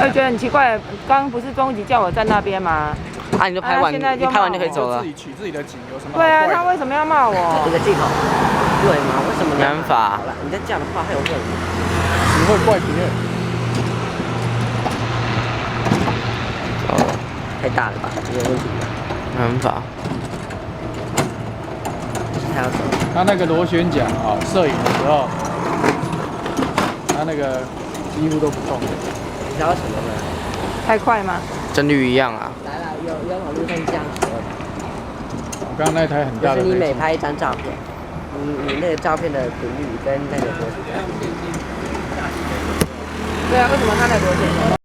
我觉得很奇怪，刚刚不是终极叫我站那边吗？啊，你就拍完，现在就你拍完就可以走了。自己取自己的景有什么？对啊，他为什么要骂我？你的镜头对吗？为什么？没办法。好了，你再这样的话还有问题。只会怪别人。哦，太大了吧？有问题吧？没办法。还要走。他那个螺旋桨啊，摄影的时候，他那个几乎都不动。你知道什么吗？太快吗？真绿一样啊。来了，有网络上这样说的。我刚刚那台很大的。就是你每拍一张照片，你那个照片的频率跟那个多少？对啊，为什么他的螺旋桨？